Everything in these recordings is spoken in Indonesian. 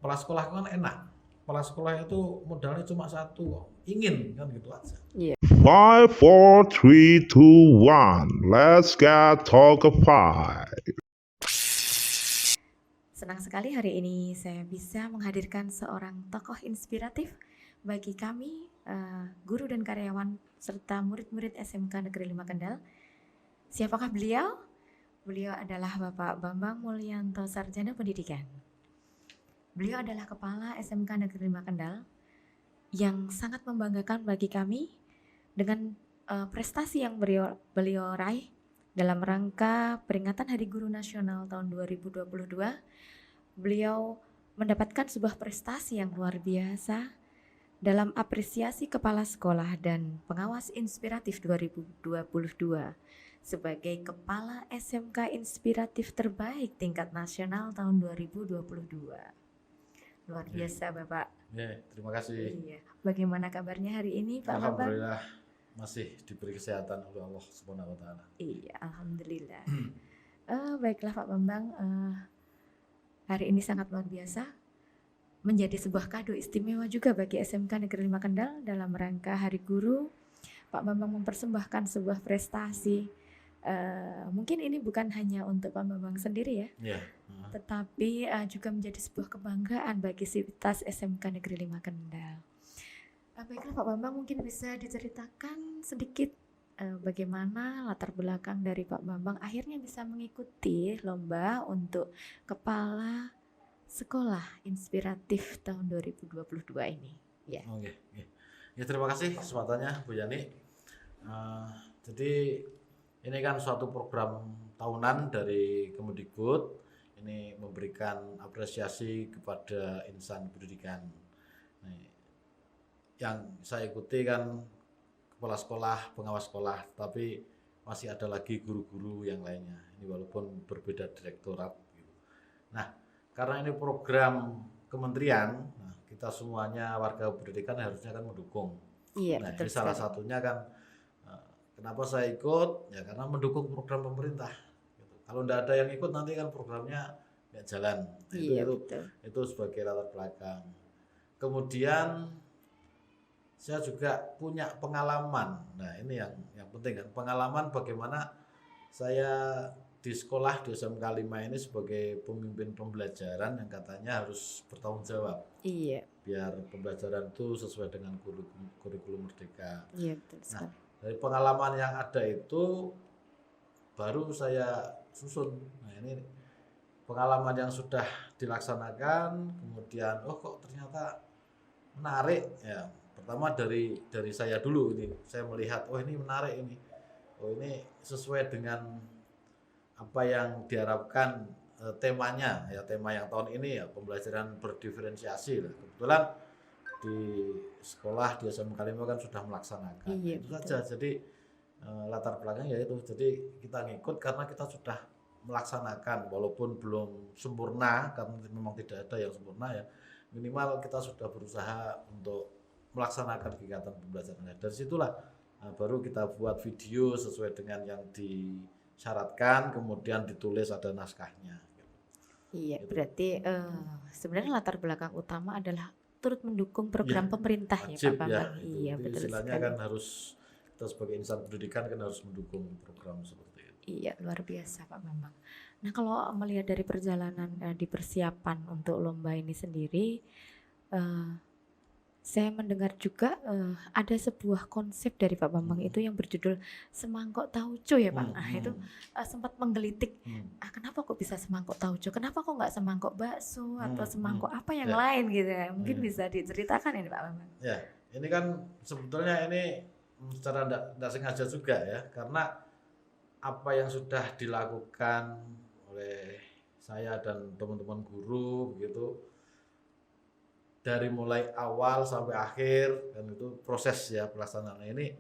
kepala sekolah kan enak. Kepala sekolah itu modalnya cuma satu, ingin kan gitu aja. Iya. 5, 4, 3, 2, 1. Let's get talkified. Senang sekali hari ini saya bisa menghadirkan seorang tokoh inspiratif bagi kami, guru dan karyawan serta murid-murid SMK Negeri 5 Kendal. Siapakah beliau? Beliau adalah Bapak Bambang Mulyanto, Sarjana Pendidikan. Beliau adalah Kepala SMK Negeri 5 Kendal yang sangat membanggakan bagi kami dengan prestasi yang beliau raih dalam rangka peringatan Hari Guru Nasional tahun 2022. Beliau mendapatkan sebuah prestasi yang luar biasa dalam apresiasi Kepala Sekolah dan Pengawas Inspiratif 2022 sebagai Kepala SMK Inspiratif Terbaik tingkat nasional tahun 2022. Luar biasa Bapak. Ya, terima kasih. Iya. Bagaimana kabarnya hari ini Pak Bambang? Alhamdulillah masih diberi kesehatan oleh Allah Subhanahu wa taala. Iya, alhamdulillah. Baiklah Pak Bambang, hari ini sangat luar biasa, menjadi sebuah kado istimewa juga bagi SMK Negeri 5 Kendal dalam rangka Hari Guru. Pak Bambang mempersembahkan sebuah prestasi. Mungkin ini bukan hanya untuk Pak Bambang sendiri ya, Iya. tetapi juga menjadi sebuah kebanggaan bagi sivitas SMK Negeri 5 Kendal. Baiklah Pak Bambang, mungkin bisa diceritakan sedikit bagaimana latar belakang dari Pak Bambang akhirnya bisa mengikuti lomba untuk Kepala Sekolah Inspiratif tahun 2022 ini. Ya. Oke. Ya, terima kasih kesempatannya Bu Yani. Jadi ini kan suatu program tahunan dari Kemendikbud, ini memberikan apresiasi kepada insan pendidikan. Nah, yang saya ikuti kan kepala sekolah, pengawas sekolah, tapi masih ada lagi guru-guru yang lainnya. Ini walaupun berbeda direktorat. Gitu. Nah, karena ini program kementerian, nah, kita semuanya warga pendidikan harusnya kan mendukung. Iya, Nah, betul ini salah sekali. satunya kan kenapa saya ikut? Ya karena mendukung program pemerintah. Gitu. Kalau tidak ada yang ikut nanti kan programnya nggak jalan. Nah, Iya, betul. itu sebagai latar belakang. Kemudian saya juga punya pengalaman. Nah, ini yang penting kan, pengalaman bagaimana saya di sekolah di SMK 5 ini sebagai pemimpin pembelajaran yang katanya harus bertanggung jawab. Iya. Biar pembelajaran itu sesuai dengan kurikulum merdeka. Iya, betul sekali. Nah, dari pengalaman yang ada itu baru saya susun. Nah, ini pengalaman yang sudah dilaksanakan, kemudian kok ternyata menarik ya. Pertama dari saya dulu ini, saya melihat ini menarik ini. Ini sesuai dengan apa yang diharapkan temanya ya, tema yang tahun ini ya pembelajaran berdiferensiasi lah. Kebetulan di sekolah di SMK 5 kan sudah melaksanakan. Iya, Itu betul. saja. Jadi latar belakangnya yaitu jadi kita ngikut karena kita sudah melaksanakan walaupun belum sempurna karena memang tidak ada yang sempurna ya. Minimal kita sudah berusaha untuk melaksanakan kegiatan pembelajaran. Dari situlah baru kita buat video sesuai dengan yang disyaratkan, kemudian ditulis ada naskahnya. Iya, berarti sebenarnya latar belakang utama adalah turut mendukung program pemerintah ya Pak Bambang. Iya, betul istilahnya sekali. kan harus kita sebagai insan pendidikan kan harus mendukung program seperti itu. Iya, luar biasa Pak Bambang. Nah, kalau melihat dari perjalanan di persiapan untuk lomba ini sendiri, saya mendengar juga ada sebuah konsep dari Pak Bambang itu yang berjudul Semangkok Tauco ya Pak. Nah, itu sempat menggelitik. Kenapa kok bisa semangkok tauco? Kenapa kok nggak semangkok bakso atau semangkok apa yang lain gitu ya? Mungkin bisa diceritakan ini Pak Bambang. Ya, ini kan sebetulnya ini secara tidak sengaja juga ya, karena apa yang sudah dilakukan oleh saya dan teman-teman guru begitu dari mulai awal sampai akhir kan itu proses ya pelaksanaan ini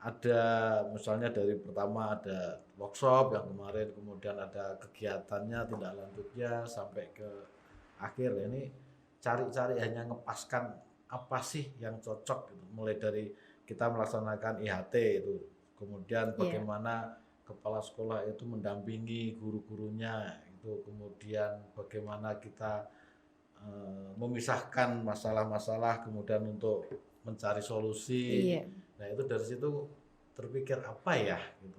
ada misalnya dari pertama ada workshop yang kemarin, kemudian ada kegiatannya tindak lanjutnya sampai ke akhir. Ini cari-cari hanya ngepaskan apa sih yang cocok gitu. Mulai dari kita melaksanakan IHT itu, kemudian bagaimana kepala sekolah itu mendampingi guru-gurunya itu, kemudian bagaimana kita memisahkan masalah-masalah kemudian untuk mencari solusi. Iya. Nah itu dari situ terpikir apa ya gitu.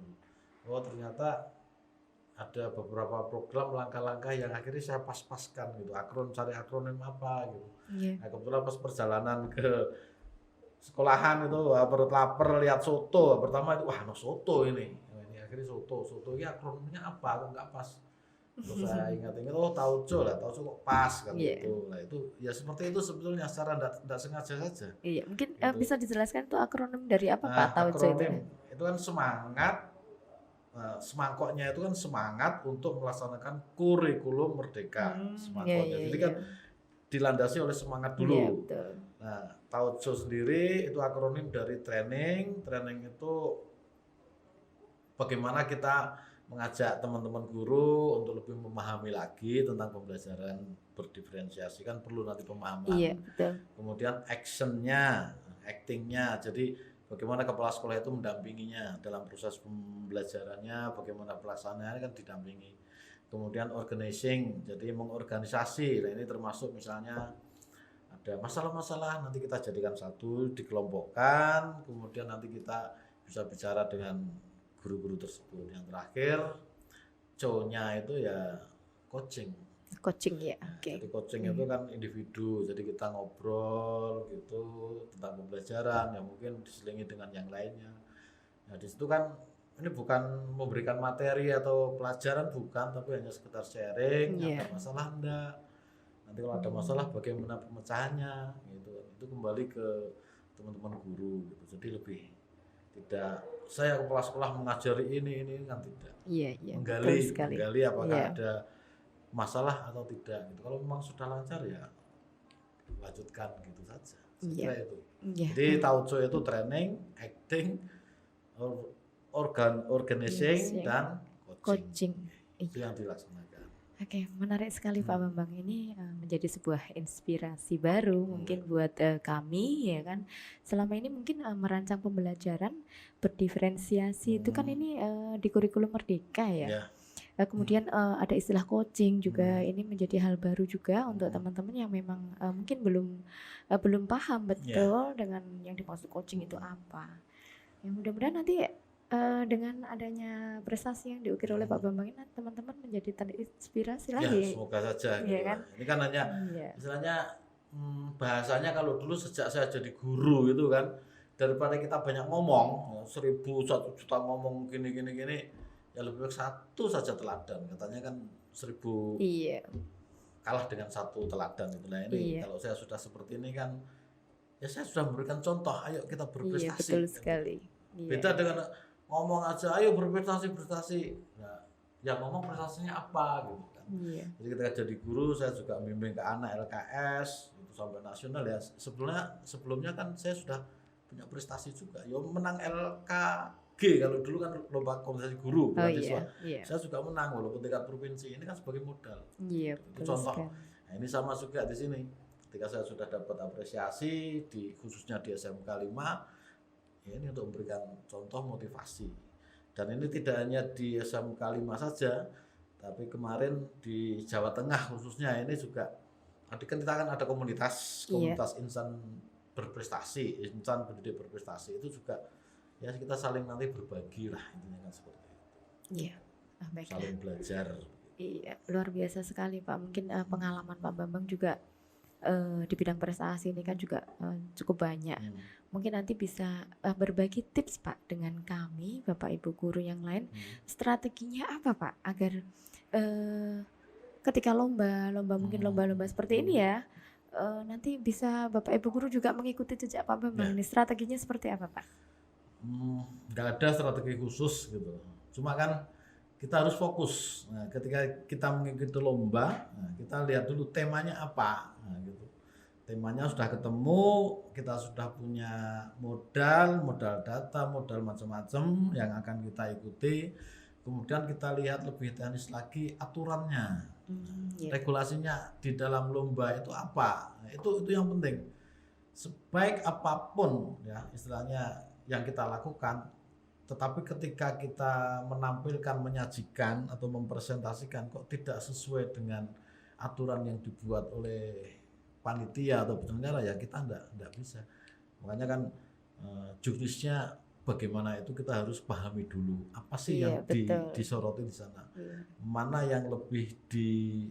Oh ternyata ada beberapa program langkah-langkah yang akhirnya saya pas-paskan gitu. Cari akronim apa gitu. Iya. Nah kebetulan pas perjalanan ke sekolahan itu wah, perut lapar lihat soto pertama itu wah no soto ini. Nah, ini akhirnya soto ini akronimnya apa kok nggak pas. Terus saya ingat-ingat tauco kok pas kan Iya. gitu. Nah itu ya seperti itu sebetulnya secara tidak sengaja saja. Iya, mungkin Gitu. bisa dijelaskan itu akronim dari apa Pak Tauco itu? Akronim itu kan semangat, semangkoknya itu kan semangat untuk melaksanakan kurikulum merdeka semangkoknya. Iya, Jadi kan dilandasi oleh semangat dulu. Iya, betul. Nah, Tauco sendiri itu akronim dari training. Training itu bagaimana kita mengajak teman-teman guru untuk lebih memahami lagi tentang pembelajaran berdiferensiasi kan perlu nanti pemahaman. Iya, betul. Kemudian actionnya, actingnya. Jadi bagaimana kepala sekolah itu mendampinginya dalam proses pembelajarannya, bagaimana pelaksanaannya kan didampingi. Kemudian organizing, jadi mengorganisasi. Nah ini termasuk misalnya ada masalah-masalah nanti kita jadikan satu, dikelompokkan, kemudian nanti kita bisa bicara dengan guru-guru tersebut. Yang terakhir, C-nya itu ya coaching. Coaching ya, oke. Jadi coaching itu kan individu, jadi kita ngobrol gitu tentang pembelajaran yang mungkin diselingi dengan yang lainnya. Nah di situ kan ini bukan memberikan materi atau pelajaran bukan, tapi hanya sekedar sharing. Ada masalah enggak? Nanti kalau ada masalah bagaimana pemecahannya gitu. Itu kembali ke teman-teman guru gitu. Jadi lebih tidak saya kepala sekolah mengajari ini kan tidak. Iya, Menggali apakah ada masalah atau tidak gitu. Kalau memang sudah lancar ya lanjutkan gitu saja. Saya itu. Jadi Tauco itu training, acting, organizing dan coaching. Itu yang dilaksanakan. Oke, menarik sekali Pak Bambang. Ini menjadi sebuah inspirasi baru mungkin buat kami ya kan. Selama ini mungkin merancang pembelajaran berdiferensiasi itu kan ini di kurikulum merdeka ya. Kemudian ada istilah coaching juga, ini menjadi hal baru juga untuk teman-teman yang memang mungkin belum paham betul dengan yang dimaksud coaching itu apa. Ya mudah-mudahan nanti dengan adanya prestasi yang diukir oleh Pak Bambang ini teman-teman menjadi terinspirasi lagi. Ya semoga saja. Gitu. Kan? Ini kan hanya istilahnya bahasanya kalau dulu sejak saya jadi guru gitu kan, daripada kita banyak ngomong 1.000 1 juta ngomong gini ya lebih baik satu saja teladan, katanya kan 1.000 kalah dengan satu teladan itu. Nah ini kalau saya sudah seperti ini kan ya saya sudah memberikan contoh, ayo kita berprestasi. Betul sekali. Beda dengan ngomong aja ayo berprestasi. Nah, yang ngomong prestasinya apa gitu kan. Jadi ketika jadi guru saya juga bimbing ke anak LKS itu sampai nasional ya. Sebelumnya kan saya sudah punya prestasi juga. Ya menang LKG kalau dulu kan lomba kompetisi guru siswa. Saya juga menang walaupun tingkat provinsi. Ini kan sebagai modal. Itu contoh. Nah, ini sama juga di sini. Ketika saya sudah dapat apresiasi khususnya di SMK 5 ya ini untuk memberikan contoh motivasi. Dan ini tidak hanya di SMK 5 saja, tapi kemarin di Jawa Tengah khususnya ini juga kan kita kan ada komunitas insan berprestasi, insan pendidik berprestasi itu juga ya kita saling nanti berbagi lah intinya kan seperti itu. Iya. Saling belajar. Iya, luar biasa sekali Pak. Mungkin pengalaman Pak Bambang juga di bidang prestasi ini kan juga cukup banyak. Mungkin nanti bisa berbagi tips Pak dengan kami, Bapak Ibu guru yang lain. Strateginya apa Pak agar ketika lomba seperti ini ya, nanti bisa Bapak Ibu guru juga mengikuti jejak Pak Bambang. Ini strateginya seperti apa Pak? Nggak ada strategi khusus gitu. Cuma kan kita harus fokus. Nah, ketika kita mengikuti lomba, kita lihat dulu temanya apa. Nah, gitu. Temanya sudah ketemu, kita sudah punya modal data, modal macam-macam yang akan kita ikuti. Kemudian kita lihat lebih teknis lagi aturannya, regulasinya di dalam lomba itu apa. Nah, itu yang penting. Sebaik apapun ya istilahnya yang kita lakukan, tetapi ketika kita menampilkan, menyajikan atau mempresentasikan kok tidak sesuai dengan aturan yang dibuat oleh panitia atau penyelenggara ya kita enggak bisa. Makanya kan juknisnya bagaimana itu kita harus pahami dulu apa sih yang disoroti di sana, mana yang lebih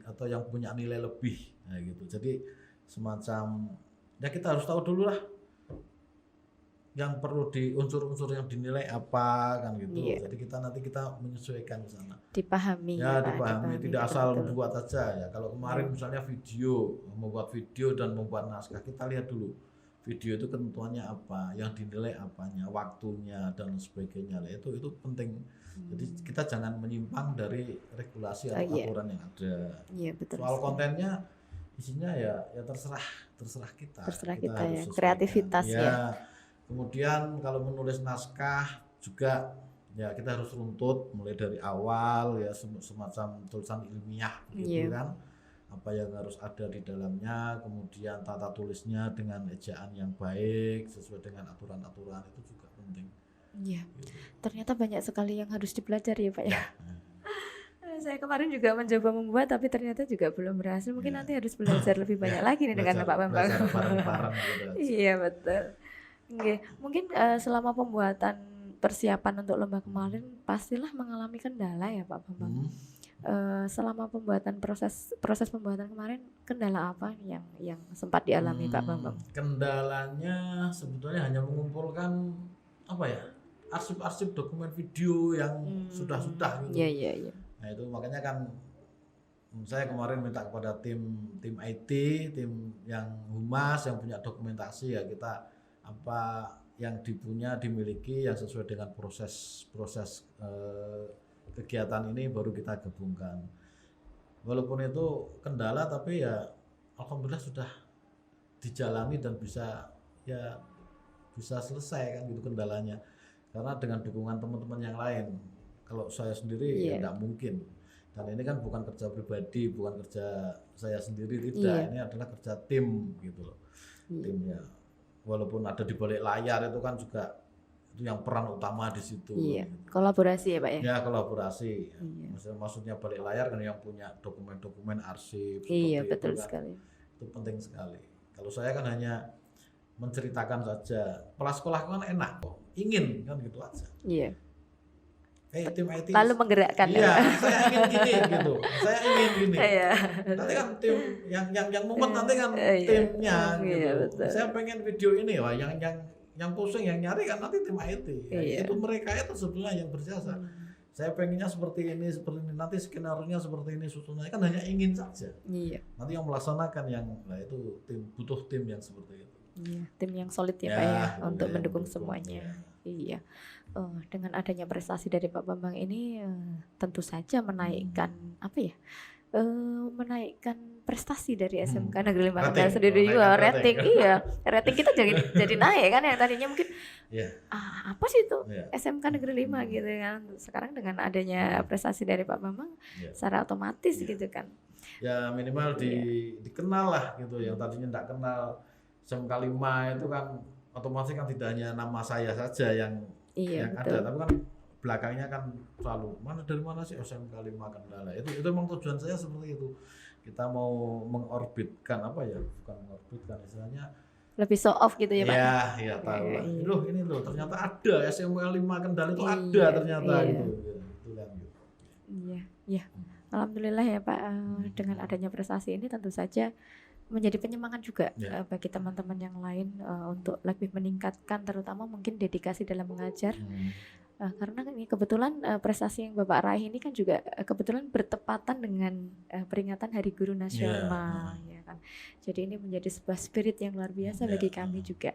atau yang punya nilai lebih, nah gitu. Jadi semacam ya kita harus tahu dulu lah yang perlu unsur-unsur yang dinilai apa kan gitu. Jadi nanti kita menyesuaikan ke sana. Dipahami ya, dipahami tidak asal membuat saja ya. Kalau kemarin misalnya membuat video dan membuat naskah, kita lihat dulu video itu ketentuannya apa, yang dinilai apanya, waktunya dan sebagainya. Itu penting. Jadi kita jangan menyimpang dari regulasi atau aturan yang ada. Betul. Soal kontennya isinya ya terserah kita. Terserah kita ya, kreativitas ya. Kemudian kalau menulis naskah juga ya kita harus runtut mulai dari awal ya, semacam tulisan ilmiah gitu kan. Apa yang harus ada di dalamnya, kemudian tata tulisnya dengan ejaan yang baik sesuai dengan aturan-aturan, itu juga penting. Iya. Gitu. Ternyata banyak sekali yang harus dipelajari ya Pak ya. Saya kemarin juga mencoba membuat tapi ternyata juga belum berhasil. Mungkin nanti harus belajar lebih banyak lagi nih dengan Pak Bambang. Bareng-bareng gitu. Iya betul. Oke, mungkin selama pembuatan persiapan untuk lomba kemarin pastilah mengalami kendala ya Pak Bambang. Selama pembuatan proses pembuatan kemarin, kendala apa yang sempat dialami Pak Bambang? Kendalanya sebetulnya hanya mengumpulkan arsip-arsip dokumen video yang sudah gitu. Iya. Nah itu makanya kan saya kemarin minta kepada tim IT, tim yang humas yang punya dokumentasi ya, kita apa yang dimiliki yang sesuai dengan proses kegiatan ini baru kita gabungkan. Walaupun itu kendala tapi ya alhamdulillah sudah dijalani dan bisa selesai kan gitu kendalanya. Karena dengan dukungan teman-teman yang lain. Kalau saya sendiri ya enggak mungkin. Dan ini kan bukan kerja pribadi, bukan kerja saya sendiri, tidak. Ini adalah kerja tim gitu loh. Tim ya. Walaupun ada di balik layar itu kan juga itu yang peran utama di situ. Iya. Gitu. Kolaborasi ya Pak ya? Ya kolaborasi. Maksudnya balik layar kan yang punya dokumen-dokumen arsip. Iya betul itu sekali. Itu penting sekali. Kalau saya kan hanya menceritakan saja. Kepala sekolah kan enak kok, ingin kan gitu aja. Iya. Tim IT. Lalu menggerakkan. Iya, saya ingin gini gitu. Saya ingin gini. Iya. Nanti kan tim yang mumet nanti kan timnya gitu. Iya, betul. Saya pengen video ini, wah yang pusing yang nyari kan nanti tim IT. Iya. Itu mereka itu sebenarnya yang berjasa. Saya pengennya seperti ini, nanti skenario-nya seperti ini, susunannya kan hanya ingin saja. Iya. Nanti yang melaksanakan itu butuh tim yang seperti itu. Iya, tim yang solid ya Pak ya untuk mendukung semuanya. Iya. Dengan adanya prestasi dari Pak Bambang ini tentu saja menaikkan menaikkan prestasi dari SMK Negeri 5 Kendal sendiri juga rating. Iya, rating kita jadi naik kan ya, tadinya mungkin apa sih itu SMK Negeri 5 gitu kan. Sekarang dengan adanya prestasi dari Pak Bambang secara otomatis gitu kan. Ya minimal dikenal lah gitu, yang tadinya enggak kenal SMK 5 itu kan otomatis kan tidak hanya nama saya saja yang ada, tapi kan belakangnya kan selalu dari mana sih SMK 5 Kendal. Itu memang tujuan saya seperti itu. Kita mau mengorbitkan bukan mengorbitkan istilahnya. Lebih show off gitu ya Pak. Iya tahu lah. Ini loh ternyata ada SMK 5 Kendal itu ada ternyata gitu. Itu kan gitu. Iya. Alhamdulillah ya Pak, dengan adanya prestasi ini tentu saja menjadi penyemangat juga bagi teman-teman yang lain untuk lebih meningkatkan terutama mungkin dedikasi dalam mengajar. Karena ini kebetulan prestasi yang Bapak raih ini kan juga kebetulan bertepatan dengan peringatan Hari Guru Nasional ya kan. Jadi ini menjadi sebuah spirit yang luar biasa bagi kami juga.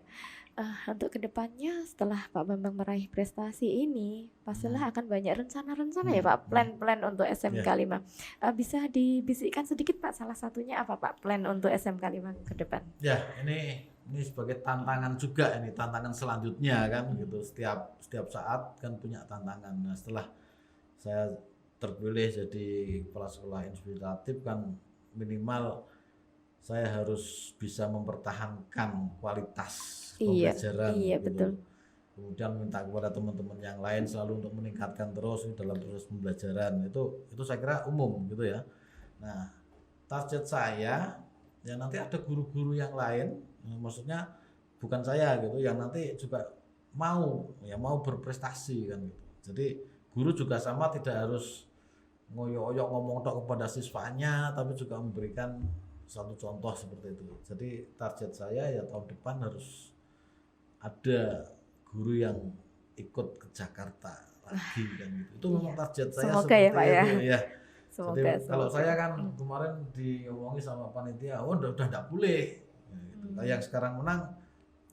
Untuk kedepannya setelah Pak Bambang meraih prestasi ini pastilah akan banyak rencana-rencana ya Pak, plan-plan untuk SMK 5. Bisa dibisikkan sedikit Pak, salah satunya apa Pak plan untuk SMK 5 ke depan? Ya ini sebagai tantangan juga, ini tantangan selanjutnya kan gitu. Setiap saat kan punya tantangan. Nah setelah saya terpilih jadi kepala sekolah inspiratif kan minimal saya harus bisa mempertahankan kualitas pembelajaran. Iya gitu. betul. Kemudian minta kepada teman-teman yang lain selalu untuk meningkatkan terus dalam proses pembelajaran. Itu saya kira umum gitu ya. Nah target saya ya nanti ada guru-guru yang lain, maksudnya bukan saya gitu, yang nanti juga mau berprestasi kan gitu. Jadi guru juga sama, tidak harus ngoyok-oyok ngomong tok kepada siswanya, tapi juga memberikan satu contoh seperti itu. Jadi target saya ya tahun depan harus ada guru yang ikut ke Jakarta lagi kan gitu. Itu memang target saya Semoga seperti ya, Pak, ya. itu ya. Semoga, Jadi kalau semoga. saya kan kemarin diomongi sama panitia, oh udah enggak boleh. Gitu. Nah, yang sekarang menang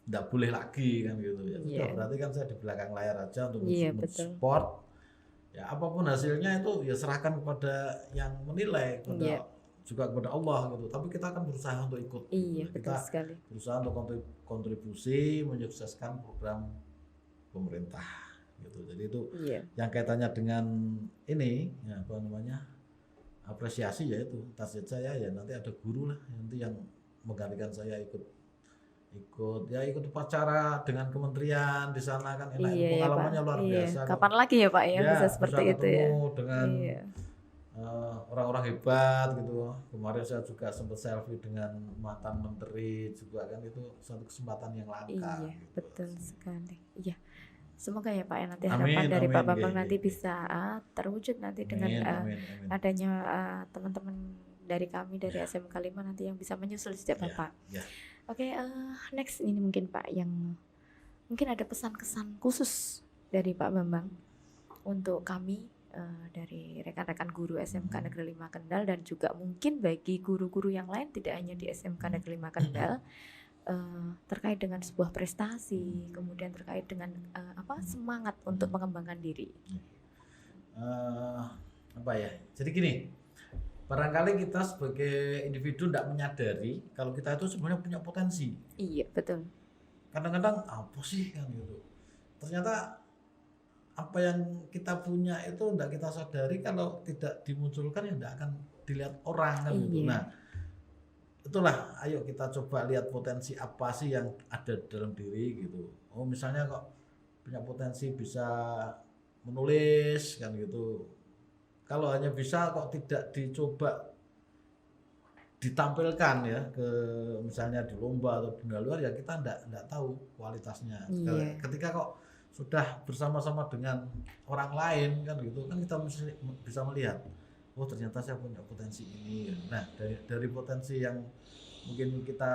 enggak boleh lagi kan gitu ya. Sudah, berarti kan saya di belakang layar aja untuk mensupport. Ya apapun hasilnya itu ya serahkan kepada yang menilai, juga kepada Allah gitu. Tapi kita akan berusaha untuk ikut. Iya, gitu. Kita sekali. berusaha untuk kontribusi menyukseskan program pemerintah gitu. Jadi itu yang kaitannya dengan ini ya apa namanya? Apresiasi, yaitu target saya ya nanti ada guru lah nanti yang menggantikan saya ikut upacara dengan kementerian di sana kan enak, pengalamannya luar biasa. Kapan lagi ya Pak ya bisa seperti itu ya? Dengan orang-orang hebat gitu. Kemarin saya juga sempat selfie dengan mantan menteri juga kan, itu satu kesempatan yang langka. Iya, gitu. Betul sekali. Iya. Semoga ya Pak ya nanti harapan dari Pak Bambang nanti bisa terwujud nanti dengan adanya teman-teman dari kami dari SMK 5 nanti yang bisa menyusul sejak Bapak. Oke, next ini mungkin Pak yang mungkin ada pesan-kesan khusus dari Pak Bambang untuk kami dari rekan-rekan guru SMK Negeri 5 Kendal dan juga mungkin bagi guru-guru yang lain tidak hanya di SMK Negeri 5 Kendal. Terkait dengan sebuah prestasi, kemudian terkait dengan semangat untuk mengembangkan diri. Jadi gini, barangkali kita sebagai individu tidak menyadari kalau kita itu sebenarnya punya potensi. Iya, betul. Kadang-kadang apa sih kan gitu. Ternyata apa yang kita punya itu tidak kita sadari, kalau tidak dimunculkan ya tidak akan dilihat orang kan gitu. Nah, itulah, ayo kita coba lihat potensi apa sih yang ada dalam diri gitu. Oh misalnya kok punya potensi bisa menulis kan gitu. Kalau hanya bisa kok tidak dicoba ditampilkan ya ke misalnya di lomba atau di luar, ya kita enggak tahu kualitasnya. Ketika kok sudah bersama-sama dengan orang lain kan gitu kan, kita bisa melihat, oh ternyata saya punya potensi ini. Nah dari potensi yang mungkin kita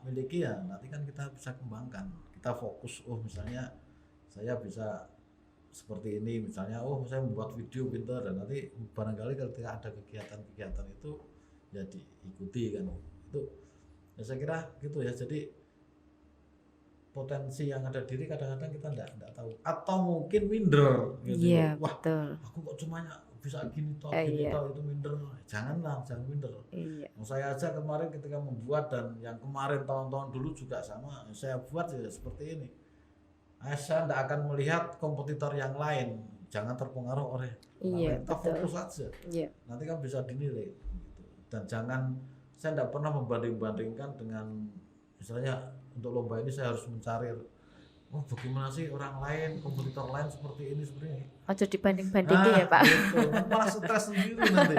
miliki ya nanti kan kita bisa kembangkan. Kita fokus, oh misalnya saya bisa seperti ini misalnya, oh saya membuat video pintar, dan nanti barangkali ketika ada kegiatan-kegiatan itu ya diikuti kan. Itu ya saya kira gitu ya. Jadi potensi yang ada diri kadang-kadang kita enggak tahu, atau mungkin minder gitu. Wah, betul. Aku kok cuma bisa gini toh, itu minder. Jangan minder. Saya aja kemarin ketika membuat, dan yang kemarin tahun-tahun dulu juga sama, saya buat ya seperti ini. Saya tidak akan melihat kompetitor yang lain, jangan terpengaruh oleh kita fokus aja. Nanti kan bisa dinilai gitu. Dan saya tidak pernah membanding-bandingkan dengan misalnya untuk lomba ini saya harus mencari, oh bagaimana sih orang lain, kompetitor lain seperti ini, seperti ini. Ojo dibanding-bandingin ya Pak. Gitu. Malah stres sendiri nanti.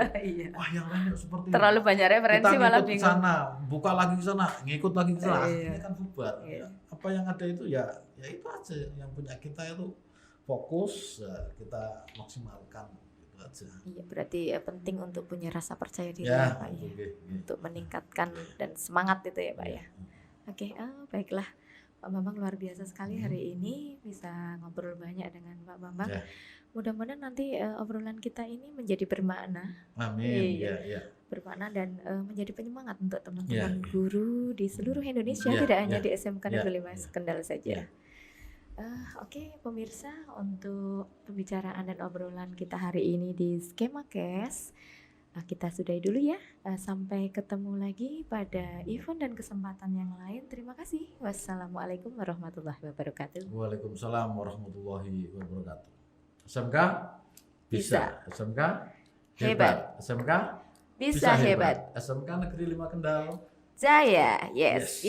Wah yang lain seperti terlalu banyak referensi, kita malah bingung. Sana, buka lagi ke sana, ngikut lagi ke sana, akhirnya kan bubar. Apa yang ada itu ya itu aja yang punya kita itu fokus, kita maksimalkan gitu aja. Iya, berarti penting untuk punya rasa percaya diri ya Pak ya. Untuk meningkatkan dan semangat itu ya Pak ya. Oke, baiklah Pak Bambang, luar biasa sekali hari ini bisa ngobrol banyak dengan Pak Bambang. Mudah-mudahan nanti obrolan kita ini menjadi bermakna. Amin. Bermakna dan menjadi penyemangat untuk teman-teman guru di seluruh Indonesia, tidak hanya di SMK Negeri 5 Kendal saja. Oke, pemirsa, untuk pembicaraan dan obrolan kita hari ini di Skema Cash kita sudahi dulu ya. Sampai ketemu lagi pada event dan kesempatan yang lain. Terima kasih. Wassalamualaikum warahmatullahi wabarakatuh. Waalaikumsalam warahmatullahi wabarakatuh. SMK bisa. SMK hebat. SMK bisa hebat. SMK Negeri 5 Kendal. Jaya. Yes.